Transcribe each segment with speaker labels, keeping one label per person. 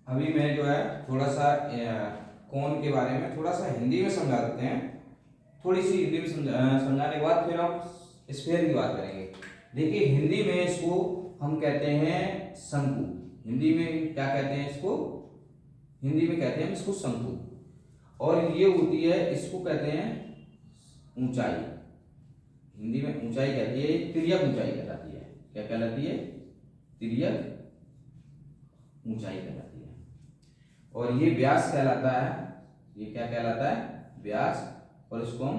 Speaker 1: अभी मैं जो है थोड़ा सा कोन के बारे में थोड़ा सा हिंदी में समझा देते हैं। थोड़ी सी हिंदी में समझाने के बाद फिर हम स्फीयर की बात करेंगे। देखिए हिंदी में इसको हम कहते हैं शंकु। हिंदी में क्या कहते हैं इसको? हिंदी में कहते हैं इसको शंकु। और ये होती है, इसको कहते हैं ऊंचाई। हिंदी में ऊंचाई कहती है, तिर्यक ऊंचाई कहलाती है। क्या कहलाती है? तिर्यक ऊंचाई कहलाती है। और ये व्यास कहलाता है। ये क्या कहलाता है? व्यास। और इसको हम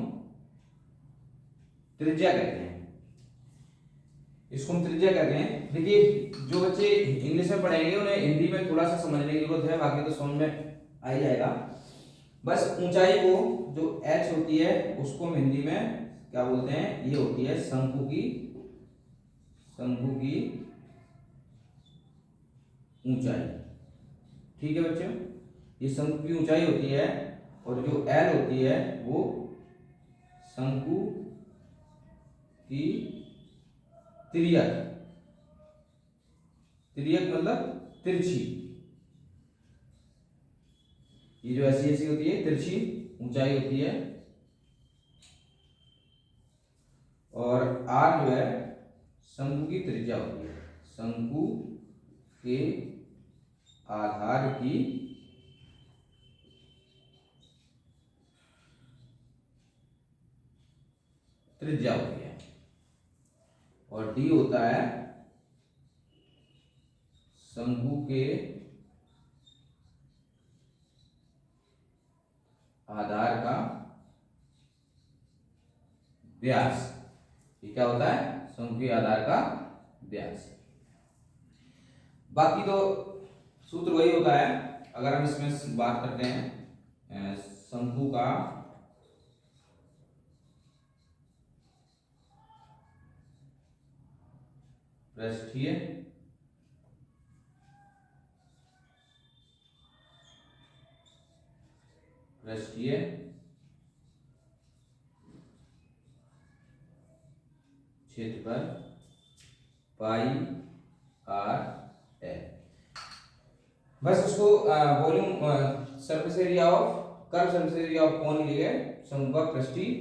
Speaker 1: त्रिज्या कहते हैं। इसको हम त्रिज्या कहते हैं। देखिए जो बच्चे इंग्लिश में पढ़ेंगे उन्हें हिंदी में थोड़ा सा समझने की जरूरत है, बाकी तो समझ में आ ही जाएगा। बस ऊंचाई को जो h होती है उसको हम हिंदी में क्या बोलते हैं? ये होती है शंकु की ऊंचाई। ठीक है बच्चों, ये शंकु की ऊंचाई होती है। और जो l होती है वो शंकु की तिर्यक। तिर्यक मतलब तिरछी। ये जो ऐसी होती है तिरछी ऊंचाई होती है। और r जो है शंकु की त्रिज्या होती है। शंकु के आधार की त्रिज्या होती है। और d होता है शंकु के आधार का व्यास। ये क्या होता है? शंकु के आधार का व्यास। बाकी तो सूत्र वही होता है। अगर हम इसमें बात करते हैं शंकु का पृष्ठीय क्षेत्रफल पाई आर एल। बस उसको volume surface area of curve surface area of cone लिए शंकु का पृष्ठीय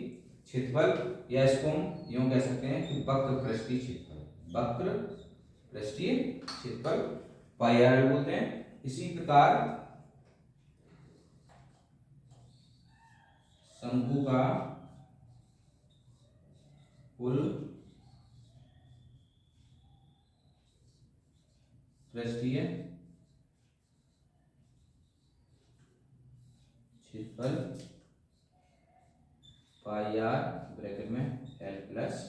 Speaker 1: क्षेत्रफल, या इसको हम यूं कह सकते हैं कि वक्र पृष्ठीय क्षेत्रफल। वक्र पृष्ठीय क्षेत्रफल पाई आर बोलते हैं। इसी प्रकार शंकु का कुल पृष्ठीय क्षेत्रफल पाई आर ब्रैकेट में एल प्लस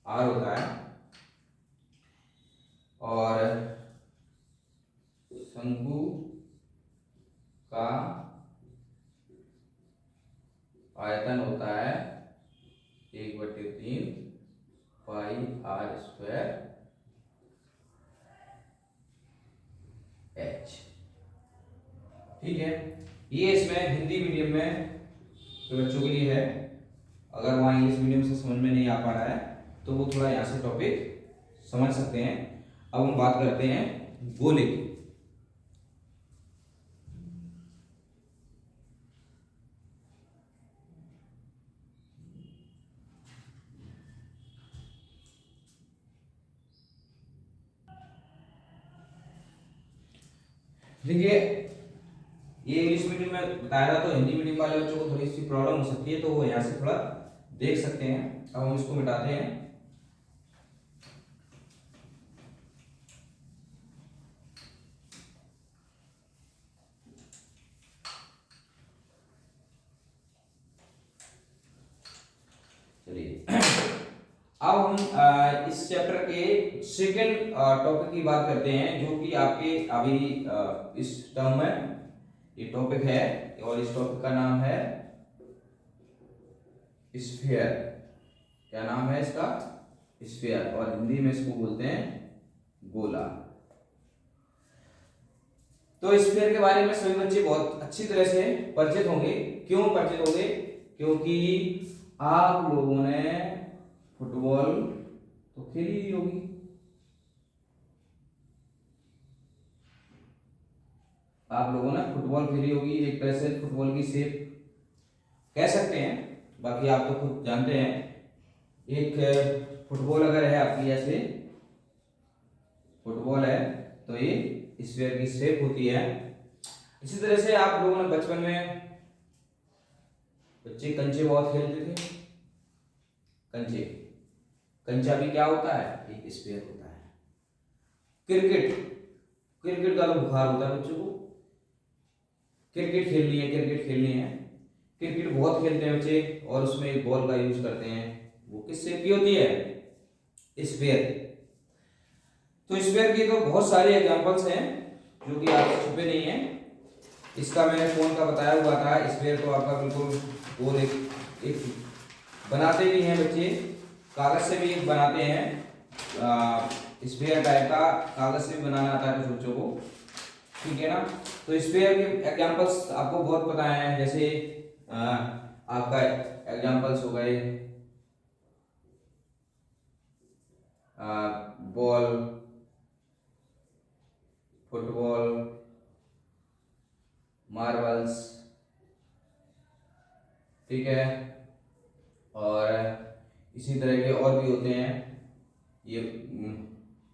Speaker 1: आर होता है। और शंकु का आयतन होता है 1/3 पाई आर स्क्वायर एच। ठीक है, ये इसमें हिंदी मीडियम में तो बच्चों के लिए है। अगर वहाँ इंग्लिश मीडियम से समझ में नहीं आ पा रहा है तो वो थोड़ा यहाँ से टॉपिक समझ सकते हैं। अब हम बात करते हैं गोले की। देखिए ये इंग्लिश मीडियम में बताया था, तो हिंदी मीडियम वाले बच्चों को थोड़ी सी प्रॉब्लम हो सकती है, तो वो यहाँ से थोड़ा देख सकते हैं। अब हम इसको मिटाते हैं। चलिए अब हम इस चैप्टर के सेकेंड टॉपिक की बात करते हैं, जो कि आपके अभी इस टर्म में ये टॉपिक है। और इस टॉपिक का नाम है स्फीयर। क्या नाम है इसका? स्फीयर। और हिंदी में इसको बोलते हैं गोला। तो स्फीयर के बारे में सभी बच्चे बहुत अच्छी तरह से परिचित होंगे। क्यों परिचित होंगे? क्योंकि आप लोगों ने फुटबॉल तो खेली ही होगी। आप लोगों ने फुटबॉल खेली होगी, एक तरह से फुटबॉल की शेप कह सकते हैं, बाकी आप तो खुद जानते हैं। एक फुटबॉल अगर है आपकी, ऐसे फुटबॉल है तो ये स्फीयर की शेप होती है। इसी तरह से आप लोगों ने बचपन में बच्चे कंचे बहुत खेलते थे। कंचे, कंचा भी क्या होता है, एक स्फीयर होता है। क्रिकेट, क्रिकेट का तो बुखार होता है बच्चों को, क्रिकेट खेलनी है, क्रिकेट खेलनी है। क्रिकेट बहुत खेलते हैं बच्चे, और उसमें एक बॉल का यूज करते हैं, वो किस शेप की होती है, स्फीयर। तो स्फीयर की तो बहुत सारे एग्जांपल्स हैं जो कि आपसे छुपे नहीं है। इसका मैंने कौन का बताया हुआ था, स्फीयर तो आपका बिल्कुल गोल एक बनाते भी हैं बच्चे, कागज से भी एक बनाते हैं, स्फीयर टाइप का कागज से भी बनाना आता है कुछ बच्चों को, ठीक है ना। तो स्फीयर के एग्जांपल्स आपको बहुत पता है, जैसे आपका एग्जांपल्स हो गए बॉल, फुटबॉल, मार्बल्स, ठीक है, और इसी तरह के और भी होते हैं, ये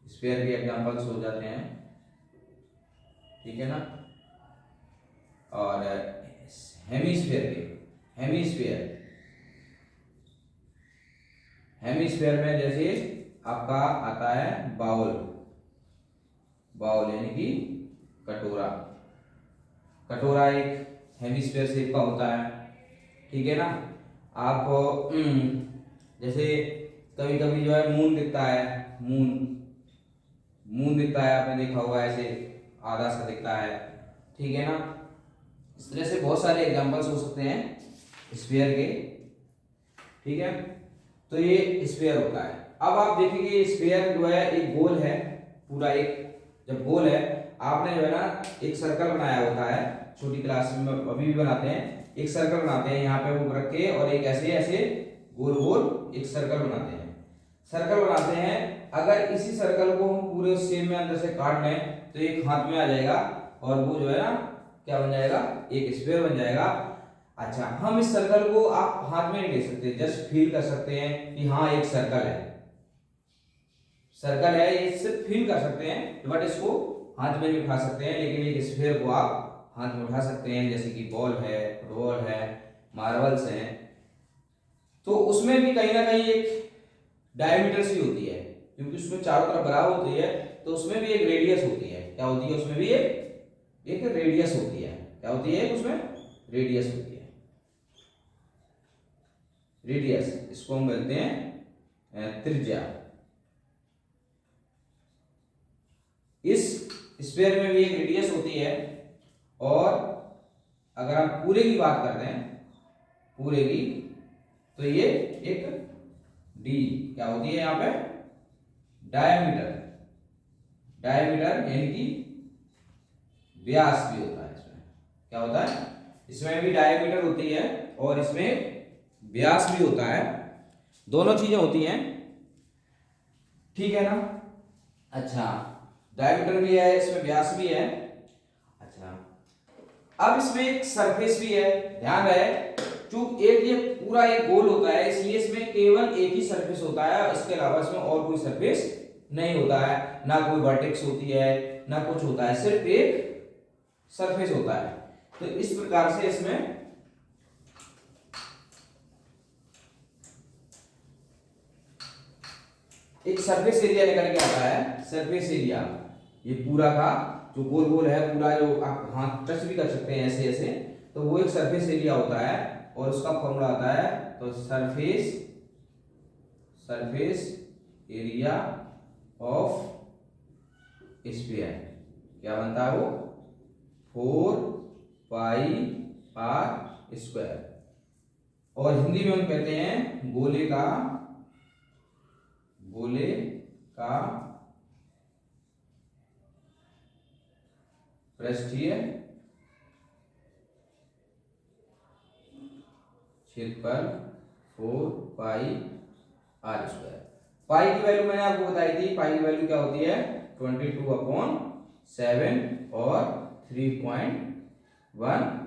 Speaker 1: स्फीयर के एग्जांपल्स हो जाते हैं, ठीक है ना। और हेमीस्फीयर के, हेमीस्फीयर, हेमीस्फीयर में जैसे आपका आता है बाउल, बाउल यानी कि कटोरा, कटोरा एक हेमीस्फीयर शेप का होता है, ठीक है ना। आप जैसे कभी कभी जो है मून दिखता है, मून, मून दिखता है, आपने देखा हुआ है, ऐसे आधा सा दिखता है, ठीक है ना। इस तरह से बहुत सारे एग्जांपल्स हो सकते हैं स्फीयर के, ठीक है। तो ये स्फीयर होता है। अब आप देखेंगे स्फीयर जो है एक गोल है, पूरा एक, जब गोल है, आपने जो है ना एक सर्कल बनाया होता है, छोटी क्लास में अभी भी बनाते हैं, एक सर्कल बनाते हैं यहाँ पे वो रख के, और एक ऐसे ऐसे गोल गोल एक सर्कल बनाते हैं, सर्कल बनाते हैं। अगर इसी सर्कल को हम पूरे शेप में अंदर से काट लें तो एक हाथ में आ जाएगा, और वो जो है ना क्या बन जाएगा, एक स्फीयर बन जाएगा। अच्छा, हम इस सर्कल को आप हाथ में नहीं ले सकते, जस्ट फील कर सकते हैं कि हाँ एक सर्कल है, सर्कल है, ये सिर्फ फील कर सकते हैं, बट इसको हाथ में नहीं उठा सकते हैं। लेकिन एक स्फीयर को आप हाथ में उठा सकते हैं, जैसे कि बॉल है, फुटबॉल है, मार्बल्स हैं। तो उसमें भी कहीं ना कहीं एक डायमीटर सी होती है, क्योंकि उसमें चारों तरफ बराबर होती है, तो उसमें भी एक रेडियस होती है। क्या होती है उसमें भी, एक रेडियस होती है। क्या होती है उसमें, रेडियस होती है, रेडियस, इसको हम बोलते हैं त्रिज्या। इस स्फीयर में भी एक रेडियस होती है, और अगर हम पूरे की बात करते हैं, पूरे की, तो ये एक डी क्या होती है यहाँ पे, डायमीटर, डायमीटर यानी कि व्यास भी होता है इसमें। क्या होता है, इसमें भी डायमीटर होती है और इसमें व्यास भी होता है, दोनों चीजें होती हैं, ठीक है ना। अच्छा, डायमीटर भी है, इसमें व्यास भी है। अच्छा, अब इसमें एक सरफेस भी है, ध्यान रहे, चूंकि एक ये पूरा एक गोल होता है, इसलिए इसमें केवल एक ही सरफेस होता है, इसके अलावा इसमें और कोई सरफेस नहीं होता है, ना कोई वर्टेक्स होती है, ना कुछ होता है, सिर्फ एक सरफेस होता है। तो इस प्रकार से इसमें एक सरफेस एरिया निकल के आता है, सरफेस एरिया, ये पूरा का जो गोल गोल है पूरा, जो आप हाथ टच भी कर सकते हैं ऐसे ऐसे, तो वो एक सरफेस एरिया होता है, और उसका फॉर्मूला आता है, तो surface, surface area of sphere क्या बनता है वो, 4πr²। और हिंदी में हम कहते हैं गोले का, गोले का पृष्ठीय क्षेत्रफल 4πr²। पाई की वैल्यू मैंने आपको बताई थी, पाई की वैल्यू क्या होती है, 22/7 और 3.14।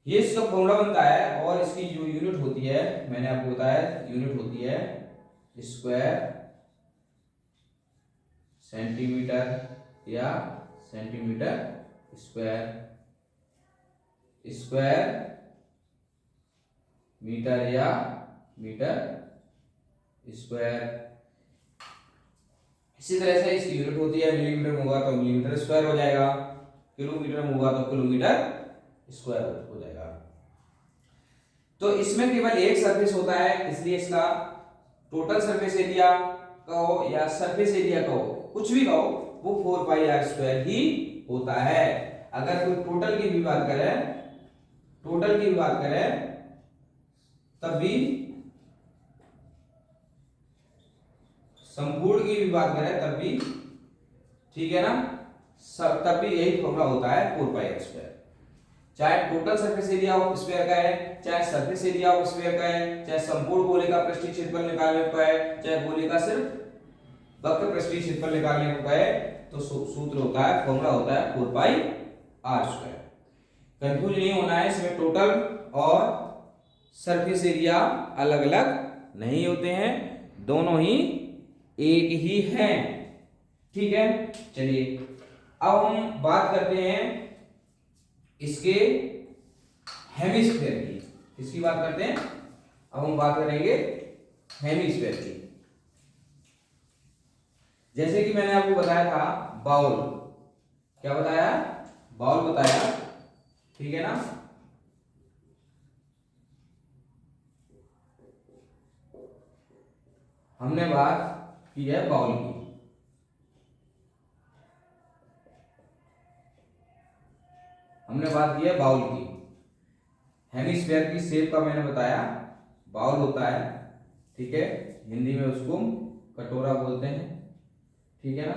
Speaker 1: ये इसका फॉर्मूला बनता है और इसकी जो यूनिट होती है मैंने आपको बताया, यूनिट होती है स्क्वायर सेंटीमीटर या सेंटीमीटर स्क्वायर, स्क्वायर मीटर या मीटर स्क्वायर। इसी तरह से इसकी यूनिट होती है मिलीमीटर में होगा तो मिलीमीटर स्क्वायर हो जाएगा, किलोमीटर में होगा तो किलोमीटर स्क्वायर हो जाएगा। तो इसमें केवल एक सरफेस होता है, इसलिए इसका टोटल सरफेस एरिया कहो या सरफेस एरिया कहो, कुछ भी कहो, वो 4πr² ही होता है। अगर कोई टोटल की भी बात करें, टोटल की भी बात करें तब भी, संपूर्ण की भी बात करें तब भी, ठीक है ना, सब तब भी यही फॉर्मूला होता है 4πr²। चाहे total surface area of sphere का है, चाहे सरफेस एरिया ऑफ स्फीयर का है, चाहे संपूर्ण गोले का पृष्ठीय क्षेत्रफल निकालने का है, चाहे गोले का सिर्फ वक्र पृष्ठीय क्षेत्रफल निकालने का है, तो सूत्र होता है, फॉर्मूला होता है 4πr²। कंफ्यूज नहीं होना है, इसमें टोटल और सरफेस एरिया अलग अलग नहीं होते हैं, दोनों ही एक ही हैं, ठीक है। चलिए अब हम बात करते हैं इसके हेमिस्फीयर की, किसकी बात करते हैं, अब हम बात करेंगे हेमिस्फीयर की। जैसे कि मैंने आपको बताया था बाउल, क्या बताया, बाउल बताया, ठीक है ना। हमने बात की है बाउल की, हमने बात की है बाउल की। हेमिस्फीयर की शेप का मैंने बताया, बाउल होता है, ठीक है, हिंदी में उसको कटोरा बोलते हैं, ठीक है ना।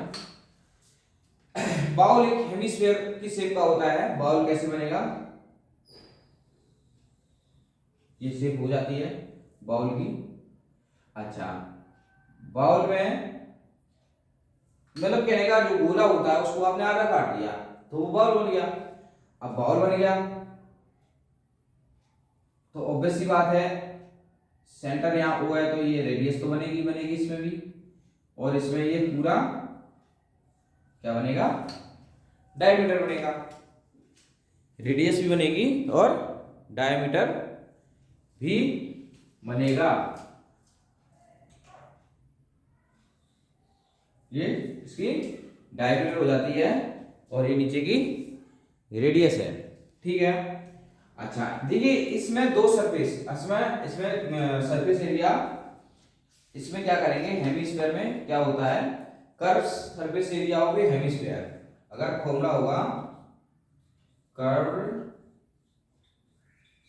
Speaker 1: बाउल एक हेमिस्फीयर की शेप का होता है। बाउल कैसे बनेगा, ये शेप हो जाती है बाउल की। अच्छा, बाउल में मतलब कहने का जो गोला होता है उसको आपने आधा काट दिया तो वो बाउल बन गया। अब बाउल बन गया तो ऑब्वियस सी बात है, सेंटर यहां ओ है तो ये रेडियस तो बनेगी बनेगी इसमें भी, और इसमें ये पूरा क्या बनेगा, डायमीटर बनेगा, रेडियस भी बनेगी और डायमीटर भी बनेगा। ये इसकी डायमीटर हो जाती है और ये नीचे की रेडियस है, ठीक है। अच्छा देखिए, इसमें दो सरफेस, इसमें सरफेस एरिया, इसमें क्या करेंगे, हेमिस्फीयर में क्या होता है, curve surface area of A hemisphere. अगर फॉर्मूला होगा curve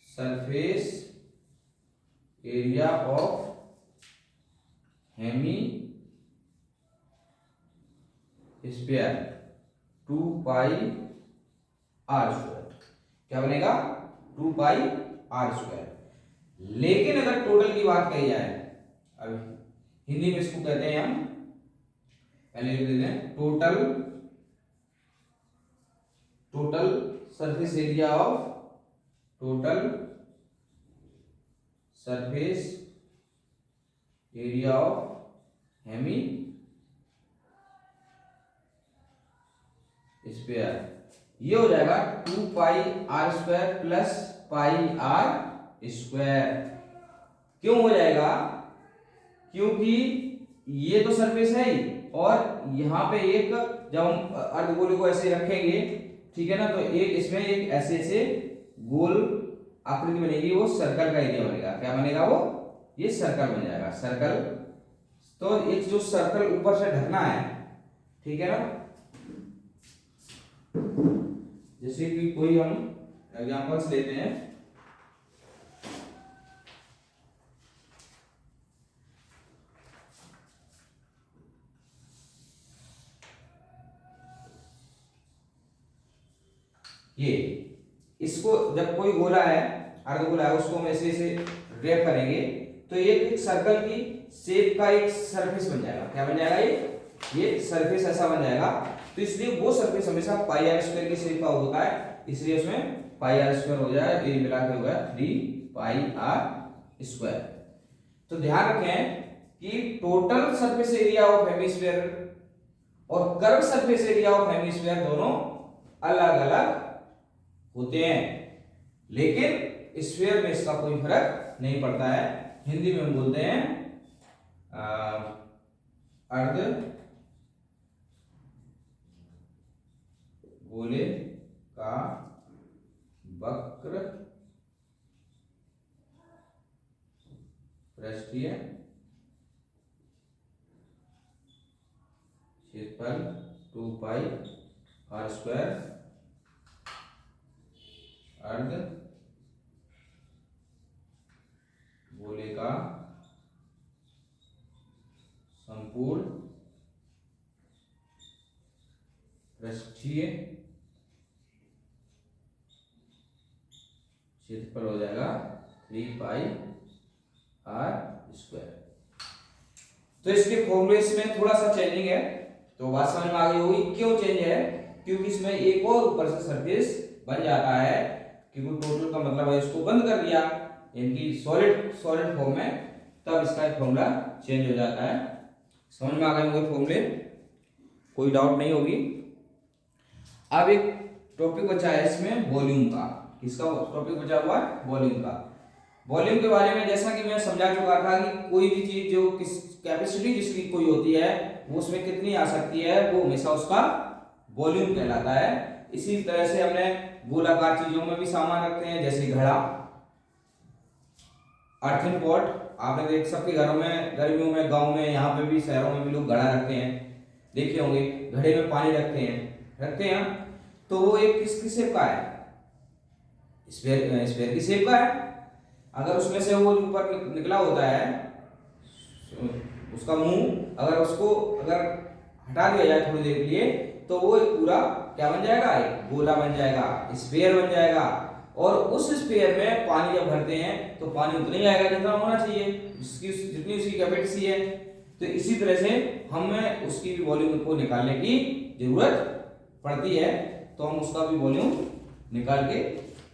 Speaker 1: surface area of hemisphere 2πr², क्या बनेगा, 2πr²। लेकिन अगर टोटल की बात कही जाए, अब हिंदी में इसको कहते हैं हम, पहले लिख देते हैं total, total surface area of, total surface area of hemisphere, ये हो जाएगा 2πr² प्लस πr²। क्यों हो जाएगा, क्योंकि ये तो सरफेस है ही, और यहाँ पे एक, जब हम अर्धगोले को ऐसे रखेंगे, ठीक है ना, तो एक इसमें एक ऐसे ऐसे गोल आकृति बनेगी, वो सर्कल का एरिया बनेगा, क्या बनेगा वो, ये सर्कल बन जाएगा, सर्कल। तो एक जो सर्कल ऊपर से ढकना है, ठीक है ना, जैसे कि कोई हम एग्जांपल्स लेते हैं, ये इसको जब कोई गोला है, अर्धगोला है, उसको हम ऐसे ऐसे रैप करेंगे तो एक सर्कल की शेप का एक सरफेस बन जाएगा, क्या बन जाएगा, ये ये सरफेस ऐसा बन जाएगा। तो इसलिए वो सरफेस हमेशा पाई आर स्क्वायर की शेप का होता है, इसलिए उसमें पाई आर स्क्वायर हो जाए, ये मिला के हो गया 3 पाई आर स्क्वायर। तो ध्यान रखें कि total surface area of hemisphere और curve surface area of hemisphere दोनों अलग अलग होते हैं, लेकिन स्फीयर में इसका कोई फर्क नहीं पड़ता है। हिंदी में हम बोलते हैं अर्ध गोले का वक्र पृष्ठीय क्षेत्रफल 2 पाई आर स्क्वायर अर्ध गोले का संपूर्ण पृष्ठीय क्षेत्रफल हो जाएगा 3 पाई आर स्क्वायर। तो इसके फॉर्मूले में थोड़ा सा चेंजिंग है, तो बात समझ में आ गई होगी क्यों चेंज है, क्योंकि इसमें एक और ऊपर से सरफेस बन जाता है, क्योंकि टोटल का मतलब है इसको बंद कर दिया इनकी सॉलिड फॉर्म में, तब इसका फॉर्मूला चेंज हो जाता है। समझ में आ गए होंगे फॉर्मूले, कोई डाउट नहीं होगी। अब एक टॉपिक बचा है इसमें वॉल्यूम का। किसका टॉपिक बचा हुआ है? वॉल्यूम का। वॉल्यूम के बारे में जैसा कि मैं समझा चुका था कि कोई भी चीज जो किस कैपेसिटी जिसकी कोई होती है वो उसमें कितनी आ सकती है, वो हमेशा उसका वॉल्यूम कहलाता है। इसी तरह से हमने गोलाकार चीजों में भी सामान रखते हैं, जैसे घड़ा, अर्थन पॉट। आपने देख सबके घरों में गर्मियों में, गांव में, यहाँ पे भी शहरों में भी लोग घड़ा रखते हैं, देखे होंगे। घड़े में पानी रखते हैं। तो वो एक किस शेप का है? स्फीयर की शेप का है। अगर उसमें से वो ऊपर निकला होता है उसका मुंह, अगर हटा दिया जाए थोड़ी देर के लिए, तो वो एक पूरा क्या बन जाएगा? एक गोला बन जाएगा, स्फीयर बन जाएगा। और उस स्फीयर में पानी जब भरते हैं तो पानी उतना ही आएगा जितना होना चाहिए, जितनी उसकी कैपेसिटी है। तो इसी तरह से हमें उसकी भी वॉल्यूम को निकालने की जरूरत पड़ती है, तो हम उसका भी वॉल्यूम निकाल के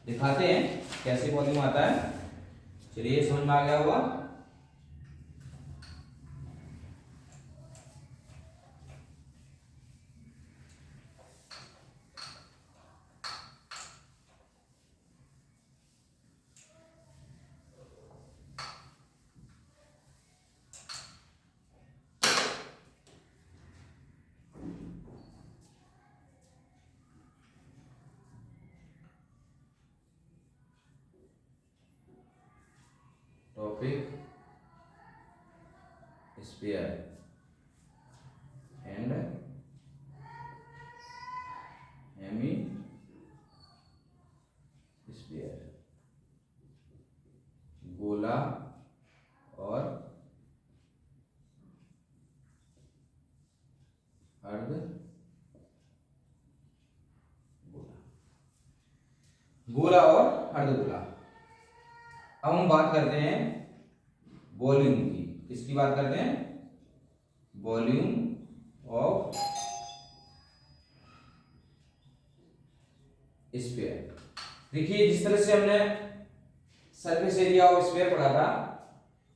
Speaker 1: दिखाते हैं कैसे वॉल्यूम आता है। चलिए, समझ में आ गया होगा। टॉपिक स्फीयर एंड हेमिस्फीयर, गोला और अर्ध गोला और अर्धगोला। अब हम बात करते हैं वॉल्यूम की। किसकी बात करते हैं? Volume of sphere. देखिए, जिस तरह से हमने सरफेस एरिया ऑफ स्फीयर पढ़ा था,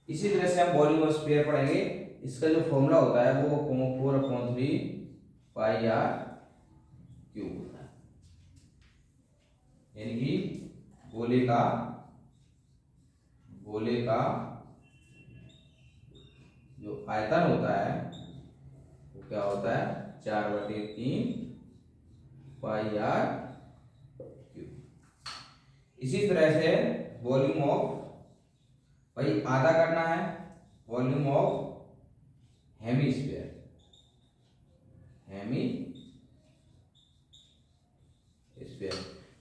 Speaker 1: इसी तरह से हम वॉल्यूम ऑफ स्फीयर पढ़ेंगे। इसका जो फॉर्मूला होता है वो 4/3 पाई आर क्यूब होता है, यानी कि गोले का जो आयतन होता है वो क्या होता है? 4/3 पाई आर क्यूब। इसी तरह से वॉल्यूम ऑफ, भाई आधा करना है, वॉल्यूम ऑफ हेमिस्फीयर।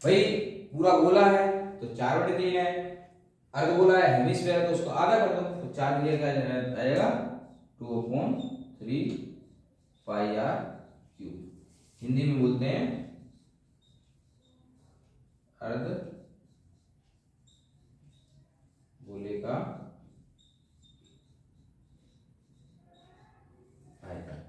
Speaker 1: भाई पूरा गोला है तो 4/3 है, अर्धगोला है, हेमिस्फीयर है, तो उसको आधा कर दो, तो 4 दिया क्या आएगा? 2/3 पाई आर क्यूब। हिंदी में बोलते हैं अर्ध गोले का आयतन।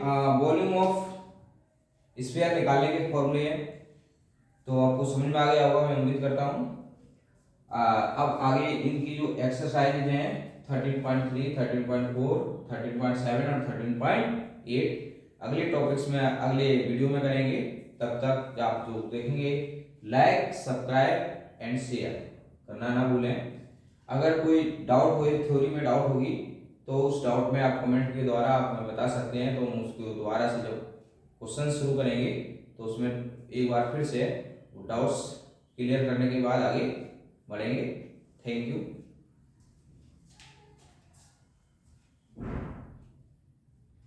Speaker 1: वॉल्यूम ऑफ स्फीयर निकालने के फॉर्मूले हैं, तो आपको समझ में आ गया होगा, मैं उम्मीद करता हूँ। अब आगे इनकी जो एक्सरसाइज हैं 13.3, 13.4, 13.7 और 13.8 अगले टॉपिक्स में अगले वीडियो में करेंगे। तब तक आप जो देखेंगे लाइक, सब्सक्राइब एंड शेयर करना ना भूलें। अगर कोई डाउट हो, थ्योरी में डाउट होगी, तो उस डाउट में आप कमेंट के द्वारा आप हमें बता सकते हैं, तो हम उसको दोबारा से जब क्वेश्चन शुरू करेंगे तो उसमें एक बार फिर से डाउट्स क्लियर करने के बाद आगे बढ़ेंगे। Thank you.